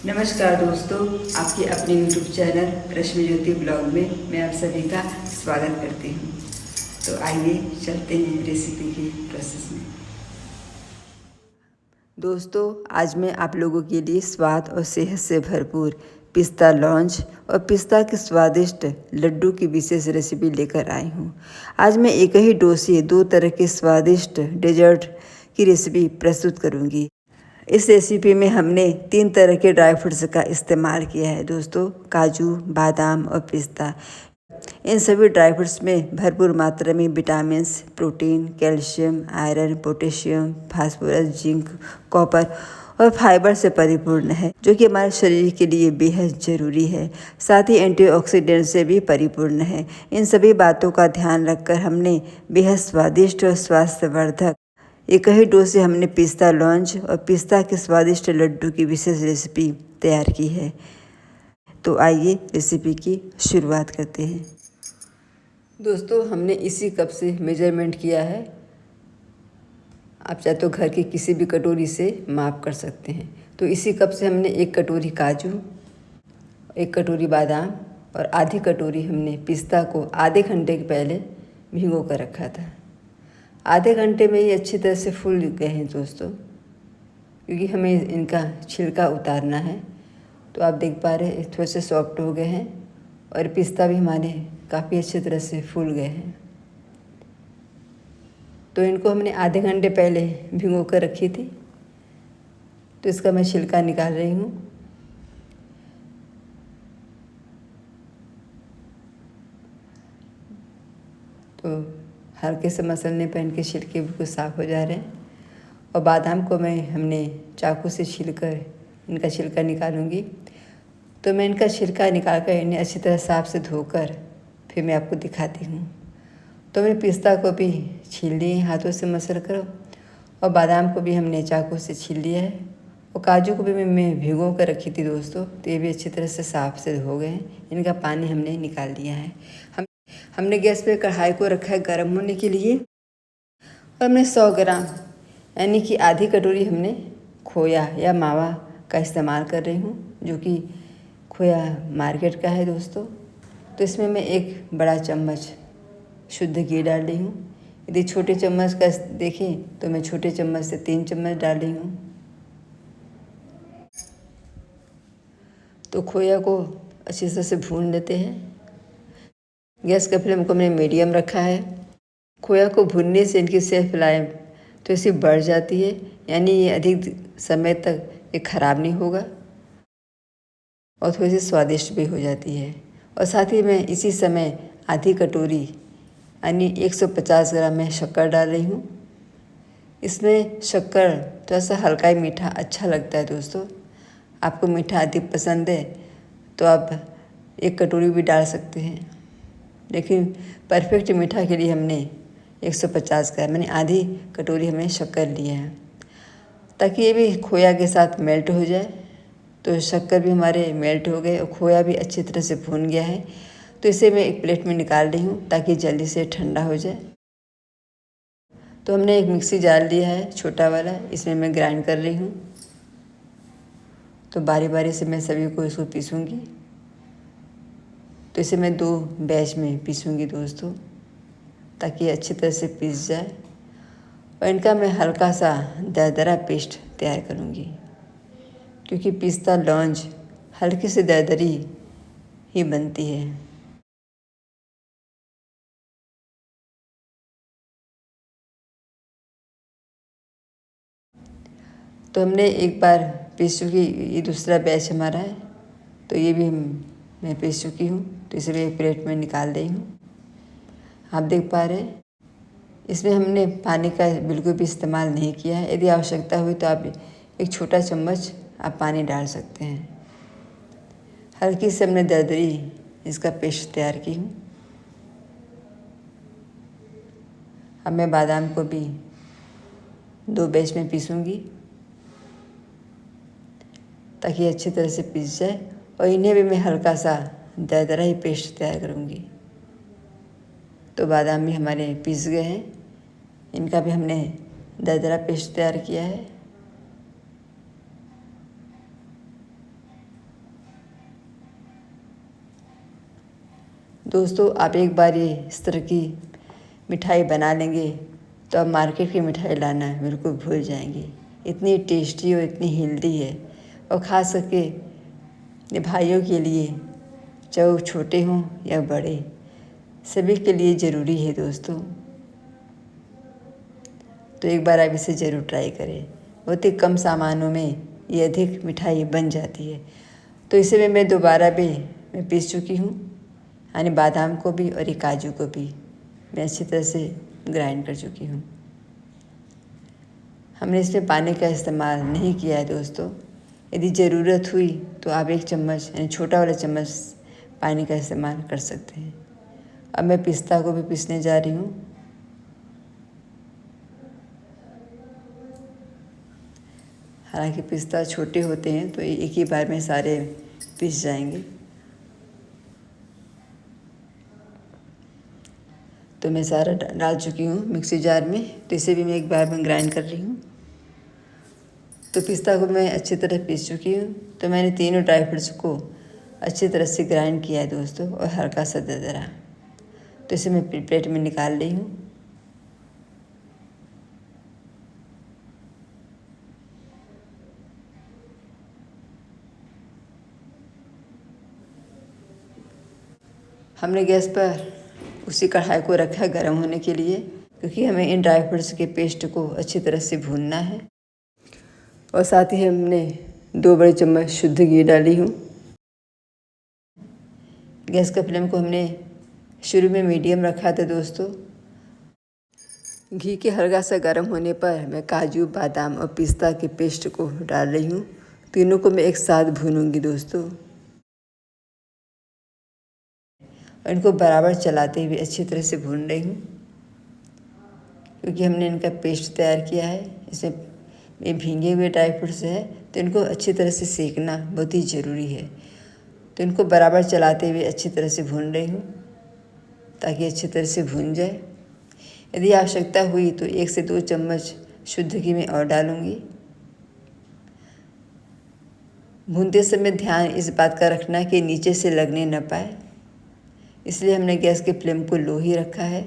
नमस्कार दोस्तों, आपके अपने यूट्यूब चैनल रश्मि ज्योति ब्लॉग में मैं आप सभी का स्वागत करती हूँ। तो आइए चलते हैं रेसिपी के प्रोसेस में। दोस्तों, आज मैं आप लोगों के लिए स्वाद और सेहत से भरपूर पिस्ता लॉन्च और पिस्ता के स्वादिष्ट लड्डू की विशेष रेसिपी लेकर आई हूँ। आज मैं एक ही डो से 2 तरह के स्वादिष्ट डेजर्ट की रेसिपी प्रस्तुत करूँगी। इस रेसिपी में हमने 3 तरह के ड्राई फ्रूट्स का इस्तेमाल किया है दोस्तों, काजू, बादाम और पिस्ता। इन सभी ड्राई फ्रूट्स में भरपूर मात्रा में vitamins, protein, calcium, iron, potassium, phosphorus, zinc, copper और फाइबर से परिपूर्ण है, जो कि हमारे शरीर के लिए बेहद ज़रूरी है। साथ ही एंटीऑक्सीडेंट से भी परिपूर्ण है। इन सभी बातों का ध्यान रखकर हमने बेहद स्वादिष्ट और स्वास्थ्यवर्धक एक ही डो से हमने पिस्ता लॉन्च और पिस्ता के स्वादिष्ट लड्डू की विशेष रेसिपी तैयार की है। तो आइए रेसिपी की शुरुआत करते हैं। दोस्तों, हमने इसी कप से मेजरमेंट किया है। आप चाहे तो घर की किसी भी कटोरी से माप कर सकते हैं। तो इसी कप से हमने 1 कटोरी काजू, 1 कटोरी बादाम और आधी कटोरी हमने पिस्ता को आधे घंटे के पहले भिगो कर रखा था। आधे घंटे में ये अच्छी तरह से फूल गए हैं दोस्तों, क्योंकि हमें इनका छिलका उतारना है। तो आप देख पा रहे हैं थोड़े से सॉफ्ट हो गए हैं और पिस्ता भी हमारे काफ़ी अच्छी तरह से फूल गए हैं। तो इनको हमने आधे घंटे पहले भिगो कर रखी थी। तो इसका मैं छिलका निकाल रही हूँ। तो हल्के से मसलने पर इनके छिलके बिल्कुल साफ़ हो जा रहे हैं। और बादाम को हमने चाकू से छीलकर इनका छिलका निकालूंगी। तो मैं इनका छिलका निकाल कर इन्हें अच्छी तरह साफ से धोकर फिर मैं आपको दिखाती हूँ। तो मैंने पिस्ता को भी छील लिए हाथों से मसल कर, और बादाम को भी हमने चाकू से छील लिया है। और काजू को भी मैं भिगो कर रखी थी दोस्तों, तो ये भी अच्छी तरह से साफ से धो गए हैं। इनका पानी हमने निकाल दिया है। हमने गैस पे कढ़ाई को रखा है गर्म होने के लिए। और हमने 100 ग्राम यानी कि आधी कटोरी हमने खोया या मावा का इस्तेमाल कर रही हूँ, जो कि खोया मार्केट का है दोस्तों। तो इसमें मैं 1 बड़ा चम्मच शुद्ध घी डाल रही हूँ। यदि छोटे चम्मच का देखें तो मैं छोटे चम्मच से 3 चम्मच डाल रही हूँ। तो खोया को अच्छी तरह से भून लेते हैं। गैस का फ्लेम को मैंने मीडियम रखा है। खोया को भूनने से इनकी सेल्फ लाइफ तो ऐसी बढ़ जाती है, यानी ये अधिक समय तक ये खराब नहीं होगा और थोड़ी सी स्वादिष्ट भी हो जाती है। और साथ ही मैं इसी समय आधी कटोरी यानी 150 ग्राम में शक्कर डाल रही हूँ। इसमें शक्कर थोड़ा सा हल्का ही मीठा अच्छा लगता है दोस्तों। आपको मीठा अधिक पसंद है तो आप 1 कटोरी भी डाल सकते हैं, लेकिन परफेक्ट मीठा के लिए हमने 150 ग्राम मैंने आधी कटोरी हमने शक्कर लिया है, ताकि ये भी खोया के साथ मेल्ट हो जाए। तो शक्कर भी हमारे मेल्ट हो गए और खोया भी अच्छी तरह से भून गया है। तो इसे मैं एक प्लेट में निकाल रही हूँ ताकि जल्दी से ठंडा हो जाए। तो हमने एक मिक्सी जार लिया है छोटा वाला, इसमें मैं ग्राइंड कर रही हूँ। तो बारी बारी से मैं सभी को इसको पीसूँगी। तो इसे मैं 2 बैच में पीसूँगी दोस्तों, ताकि अच्छी तरह से पीस जाए। और इनका मैं हल्का सा दरदरा पेस्ट तैयार करूँगी, क्योंकि पिस्ता लॉन्च हल्की से दरदरी ही बनती है। तो हमने एक बार पीस चुकी, ये दूसरा बैच हमारा है। तो ये भी मैं पीस चुकी हूँ, तो इसलिए एक प्लेट में निकाल रही हूँ। आप देख पा रहे हैं इसमें हमने पानी का बिल्कुल भी इस्तेमाल नहीं किया है। यदि आवश्यकता हुई तो आप 1 छोटा चम्मच आप पानी डाल सकते हैं। हल्की से हमने दरदरी इसका पेस्ट तैयार की हूँ। अब मैं बादाम को भी 2 बैच में पीसूँगी, ताकि अच्छी तरह से पीस जाए। और इन्हें भी मैं हल्का सा दरदरा ही पेस्ट तैयार करूँगी। तो बादाम भी हमारे पीस गए हैं, इनका भी हमने दरदरा पेस्ट तैयार किया है। दोस्तों आप एक बार ये इस तरह की मिठाई बना लेंगे तो आप मार्केट की मिठाई लाना बिल्कुल भूल जाएंगे। इतनी टेस्टी और इतनी हेल्दी है, और ख़ास करके ये भाइयों के लिए, चाहे वो छोटे हों या बड़े, सभी के लिए ज़रूरी है दोस्तों। तो एक बार आप इसे ज़रूर ट्राई करें। बहुत ही कम सामानों में ये अधिक मिठाई बन जाती है। तो इसे मैं दोबारा भी मैं पीस चुकी हूँ, यानी बादाम को भी और ये काजू को भी मैं अच्छी तरह से ग्राइंड कर चुकी हूँ। हमने इसमें पानी का इस्तेमाल नहीं किया है दोस्तों। यदि ज़रूरत हुई तो आप 1 चम्मच यानी छोटा वाला चम्मच पानी का इस्तेमाल कर सकते हैं। अब मैं पिस्ता को भी पीसने जा रही हूँ। हालांकि पिस्ता छोटे होते हैं तो एक ही बार में सारे पीस जाएंगे। तो मैं सारा डाल चुकी हूँ मिक्सी जार में। तो इसे भी मैं एक बार में ग्राइंड कर रही हूँ। तो पिस्ता को मैं अच्छी तरह पीस चुकी हूँ। तो मैंने तीनों ड्राई फ्रूट्स को अच्छी तरह से ग्राइंड किया है दोस्तों, और हल्का सा दरदरा। तो इसे मैं प्लेट में निकाल रही हूँ। हमने गैस पर उसी कढ़ाई को रखा है गर्म होने के लिए, क्योंकि हमें इन ड्राई फ्रूट्स के पेस्ट को अच्छी तरह से भूनना है। और साथ ही हमने 2 बड़े चम्मच शुद्ध घी डाली हूँ। गैस का फ्लेम को हमने शुरू में मीडियम रखा था दोस्तों। घी के हल्का सा गर्म होने पर मैं काजू, बादाम और पिस्ता के पेस्ट को डाल रही हूँ। तीनों को मैं एक साथ भूनूंगी दोस्तों, और इनको बराबर चलाते हुए अच्छी तरह से भून रही हूँ, क्योंकि हमने इनका पेस्ट तैयार किया है। इसमें ये भींगे हुए ड्राई फ्रूट्स है, तो इनको अच्छी तरह से सेकना बहुत ही ज़रूरी है। तो इनको बराबर चलाते हुए अच्छी तरह से भून रही हूँ, ताकि अच्छी तरह से भून जाए। यदि आवश्यकता हुई तो 1 से 2 चम्मच शुद्ध घी में और डालूँगी। भूनते समय ध्यान इस बात का रखना कि नीचे से लगने न पाए, इसलिए हमने गैस के फ्लेम को लो ही रखा है।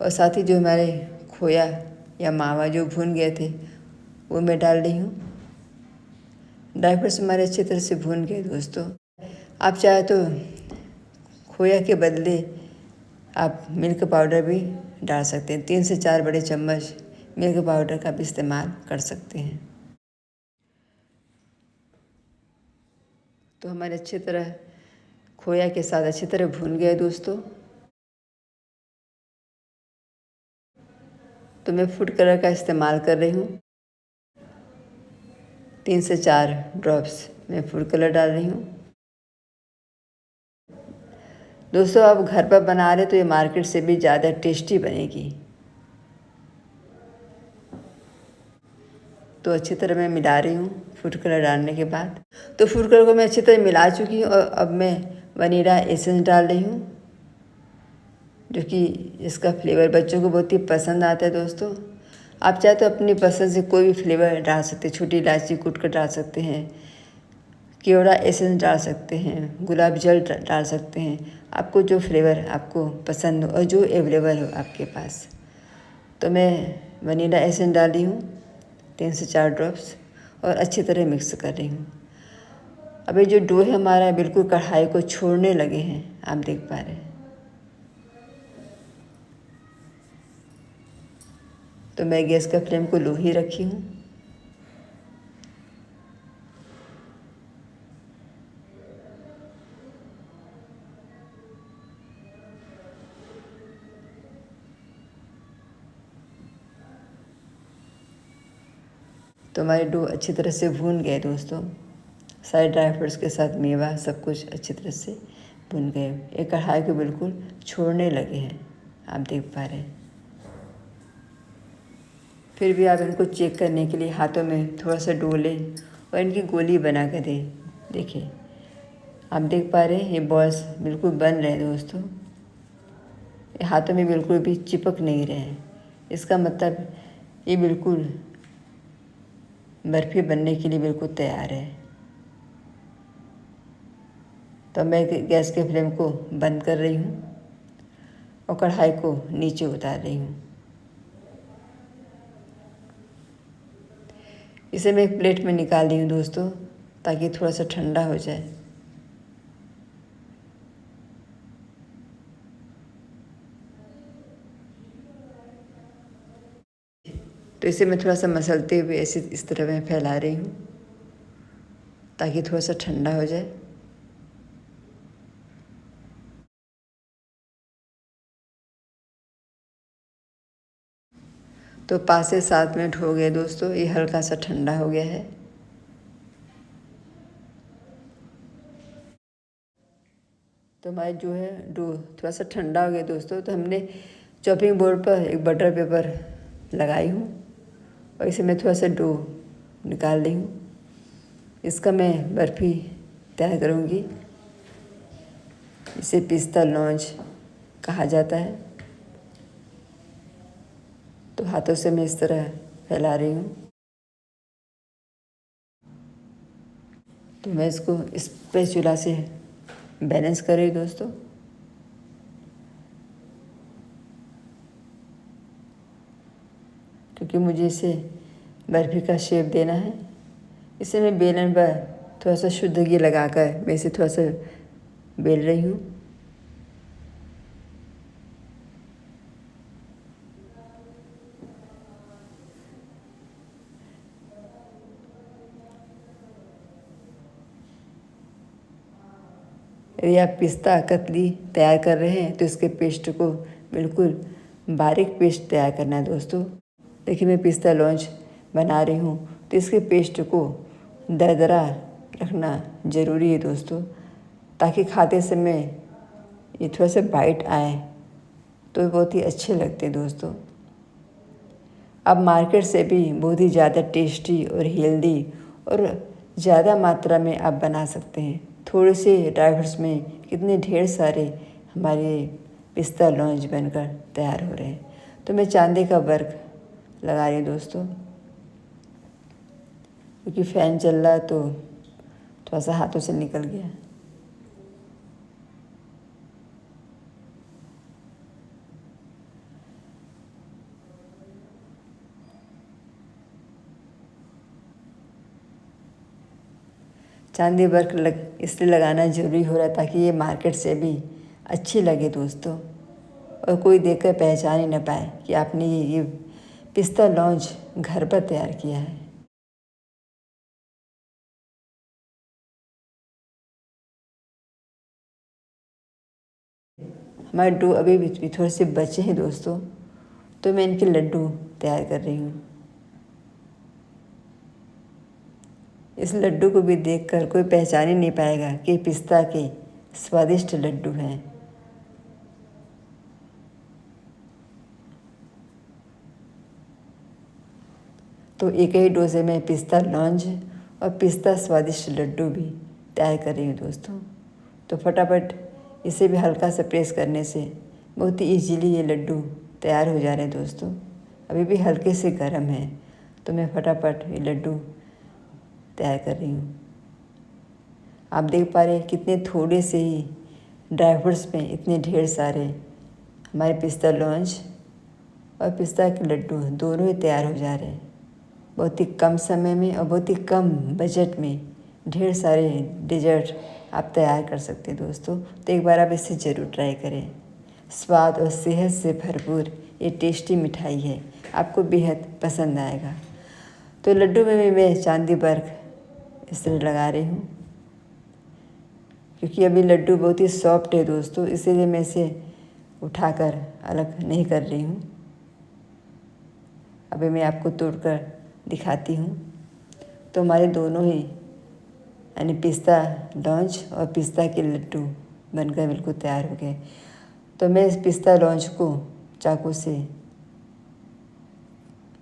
और साथ ही जो हमारे खोया या मावा जो भून गए थे वो मैं डाल रही हूँ। ड्राई फ्रूट्स हमारे अच्छी तरह से भून गए दोस्तों। आप चाहे तो खोया के बदले आप मिल्क पाउडर भी डाल सकते हैं। 3 से 4 बड़े चम्मच मिल्क पाउडर का भी इस्तेमाल कर सकते हैं। तो हमारे अच्छी तरह खोया के साथ अच्छी तरह भून गए दोस्तों। तो मैं फूड कलर का इस्तेमाल कर रही हूँ। 3 से 4 ड्रॉप्स मैं फूड कलर डाल रही हूँ। दोस्तों आप घर पर बना रहे तो ये मार्केट से भी ज़्यादा टेस्टी बनेगी। तो अच्छी तरह मैं मिला रही हूँ फूड कलर डालने के बाद। तो फूड कलर को मैं अच्छी तरह मिला चुकी हूँ, और अब मैं वनीला एसेंस डाल रही हूँ, जो कि इसका फ्लेवर बच्चों को बहुत ही पसंद आता है दोस्तों। आप चाहे तो अपनी पसंद से कोई भी फ्लेवर डाल सकते हैं। छोटी इलायची कूट कर डाल सकते हैं, केवड़ा एसेंस डाल सकते हैं, गुलाब जल डाल सकते हैं। आपको जो फ्लेवर आपको पसंद हो और जो अवेलेबल हो आपके पास। तो मैं वनीला एसेंस डाल रही हूँ 3 से 4 ड्रॉप्स, और अच्छी तरह मिक्स कर रही हूँ। अब ये जो डो है हमारा बिल्कुल कढ़ाई को छोड़ने लगे हैं, आप देख पा रहे हैं। तो मैं गैस का फ्लेम को लो ही रखी हूँ। तो हमारे डो अच्छी तरह से भून गए दोस्तों। सारे ड्राई फ्रूट्स के साथ मेवा सब कुछ अच्छी तरह से भून गए। ये कढ़ाई को बिल्कुल छोड़ने लगे हैं, आप देख पा रहे हैं। फिर भी आप इनको चेक करने के लिए हाथों में थोड़ा सा डो लें और इनकी गोली बना कर दें। देखिए आप देख पा रहे हैं ये बॉल्स बिल्कुल बन रहे हैं दोस्तों। ये हाथों में बिल्कुल भी चिपक नहीं रहे हैं। इसका मतलब ये बिल्कुल बर्फ़ी बनने के लिए बिल्कुल तैयार है। तो मैं गैस के फ्लेम को बंद कर रही हूँ और कढ़ाई को नीचे उतार रही हूँ। इसे मैं एक प्लेट में निकाल रही हूँ दोस्तों, ताकि थोड़ा सा ठंडा हो जाए। तो इसे मैं थोड़ा सा मसलते हुए ऐसे इस तरह मैं फैला रही हूँ, ताकि थोड़ा सा ठंडा हो जाए। तो 5 से 7 मिनट हो गए दोस्तों, ये हल्का सा ठंडा हो गया है। तो हमारे जो है डो थोड़ा सा ठंडा हो गया दोस्तों। तो हमने चॉपिंग बोर्ड पर एक बटर पेपर लगाई हूँ और इसे मैं थोड़ा सा डो निकाल रही हूँ। इसका मैं बर्फ़ी तैयार करूँगी। इसे पिस्ता लॉन्च कहा जाता है। तो हाथों से मैं इस तरह फैला रही हूँ। तो मैं इसको स्पैचुला से बैलेंस कर रही हूँ दोस्तों। क्योंकि मुझे इसे बर्फ़ी का शेप देना है। इसे मैं बेलन पर थोड़ा सा शुद्ध घी लगाकर मैं इसे थोड़ा सा बेल रही हूँ। यदि आप पिस्ता कतली तैयार कर रहे हैं तो इसके पेस्ट को बिल्कुल बारीक पेस्ट तैयार करना है दोस्तों। देखिए मैं पिस्ता लॉन्च बना रही हूँ, तो इसके पेस्ट को दरदरा रखना ज़रूरी है दोस्तों, ताकि खाते समय ये थोड़ा सा बाइट आए तो बहुत ही अच्छे लगते हैं दोस्तों। अब मार्केट से भी बहुत ही ज़्यादा टेस्टी और हेल्दी और ज़्यादा मात्रा में आप बना सकते हैं। थोड़े से ड्राई फ्रूट्स में कितने ढेर सारे हमारे पिस्ता लॉन्च बनकर तैयार हो रहे हैं। तो मैं चांदी का वर्क लगा रही हूँ दोस्तों, क्योंकि फ़ैन चल रहा है तो थोड़ा सा हाथों से निकल गया। चांदी वर्क इसलिए लगाना ज़रूरी हो रहा है ताकि ये मार्केट से भी अच्छी लगे दोस्तों, और कोई देखकर पहचान ही न पाए कि आपने ये पिस्ता लॉन्च घर पर तैयार किया है। हमारे डो अभी भी थोड़े से बचे हैं दोस्तों, तो मैं इनके लड्डू तैयार कर रही हूँ। इस लड्डू को भी देखकर कोई पहचान ही नहीं पाएगा कि पिस्ता के स्वादिष्ट लड्डू हैं। तो एक ही डो से मैं पिस्ता लॉन्च और पिस्ता स्वादिष्ट लड्डू भी तैयार कर रही हूँ दोस्तों। तो फटाफट इसे भी हल्का सा प्रेस करने से बहुत ही ईजीली ये लड्डू तैयार हो जा रहे हैं दोस्तों। अभी भी हल्के से गर्म है, तो मैं फटाफट ये लड्डू तैयार कर रही हूँ। आप देख पा रहे हैं कितने थोड़े से ही ड्राई फ्रूट्स में इतने ढेर सारे हमारे पिस्ता लॉन्च और पिस्ता के लड्डू दोनों ही तैयार हो जा रहे हैं। बहुत ही कम समय में और बहुत ही कम बजट में ढेर सारे डेजर्ट आप तैयार कर सकते हैं दोस्तों। तो एक बार आप इसे ज़रूर ट्राई करें। स्वाद और सेहत से भरपूर ये टेस्टी मिठाई है, आपको बेहद पसंद आएगा। तो लड्डू में भी मैं चांदी वर्क इस तरह लगा रही हूँ, क्योंकि अभी लड्डू बहुत ही सॉफ्ट है दोस्तों, इसीलिए मैं इसे उठाकर अलग नहीं कर रही हूँ। अभी मैं आपको तोड़कर दिखाती हूँ। तो हमारे दोनों ही यानी पिस्ता लॉन्च और पिस्ता के लड्डू बनकर बिल्कुल तैयार हो गए। तो मैं इस पिस्ता लॉन्च को चाकू से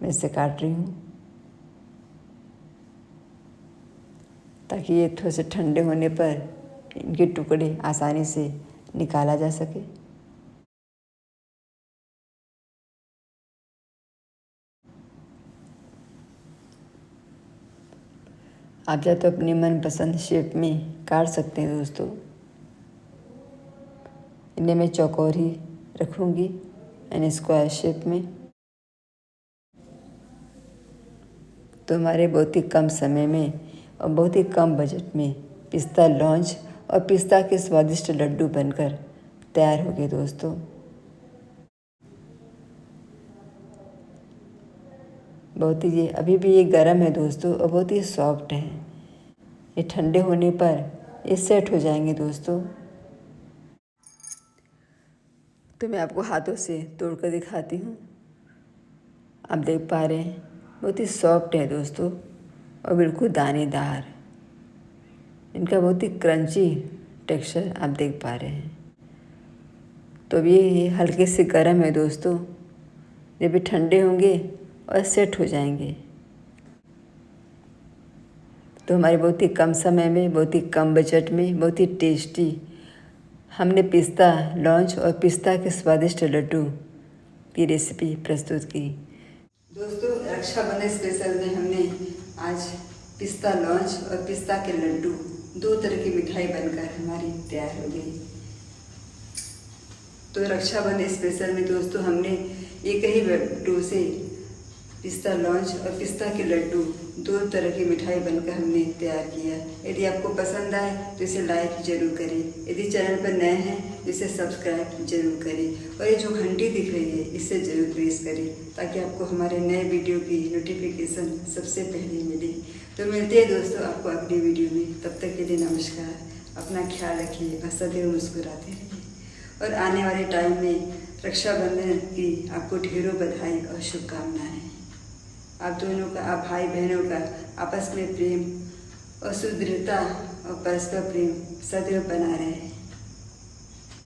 मैं इसे काट रही हूँ, ताकि ये थोड़े से ठंडे होने पर इनके टुकड़े आसानी से निकाला जा सके। आप चाहे तो अपनी मनपसंद शेप में काट सकते हैं दोस्तों। इन्हें मैं चौकोर ही रखूँगी यानी स्क्वायर शेप में। तो हमारे बहुत ही कम समय में और बहुत ही कम बजट में पिस्ता लॉन्च और पिस्ता के स्वादिष्ट लड्डू बनकर तैयार हो गए दोस्तों। बहुत ही ये अभी भी ये गर्म है दोस्तों और बहुत ही सॉफ्ट है। ये ठंडे होने पर ये सेट हो जाएंगे दोस्तों। तो मैं आपको हाथों से तोड़कर दिखाती हूँ। आप देख पा रहे हैं बहुत ही सॉफ्ट है दोस्तों और बिल्कुल दानेदार। इनका बहुत ही क्रंची टेक्सचर आप देख पा रहे हैं। तो ये हल्के से गर्म है दोस्तों, ये भी ठंडे होंगे और सेट हो जाएंगे। तो हमारे बहुत ही कम समय में, बहुत ही कम बजट में, बहुत ही टेस्टी हमने पिस्ता लॉन्च और पिस्ता के स्वादिष्ट लड्डू की रेसिपी प्रस्तुत की। दोस्तों रक्षाबंधन स्पेशल में हमने आज पिस्ता लॉन्च और पिस्ता के लड्डू दो तरह की मिठाई बनकर हमारी तैयार हो गई। तो रक्षाबंधन स्पेशल में दोस्तों हमने एक ही लड्डू से पिस्ता लॉन्च और पिस्ता के लड्डू दो तरह की मिठाई बनकर हमने तैयार किया। यदि आपको पसंद आए तो इसे लाइक जरूर करें। यदि चैनल पर नए हैं तो इसे सब्सक्राइब जरूर करें और ये जो घंटी दिख रही है इसे जरूर प्रेस करें ताकि आपको हमारे नए वीडियो की नोटिफिकेशन सबसे पहले मिले। तो मिलते हैं दोस्तों आपको अगली वीडियो में। तब तक के लिए नमस्कार। अपना ख्याल रखिए और सदैव मुस्कुराते रहिए। और आने वाले टाइम में रक्षाबंधन की आपको ढेरों बधाई और शुभकामनाएँ। आप दोनों का, आप भाई बहनों का आपस में प्रेम और सुदृढ़ता और परस्पर प्रेम सदैव बना रहे।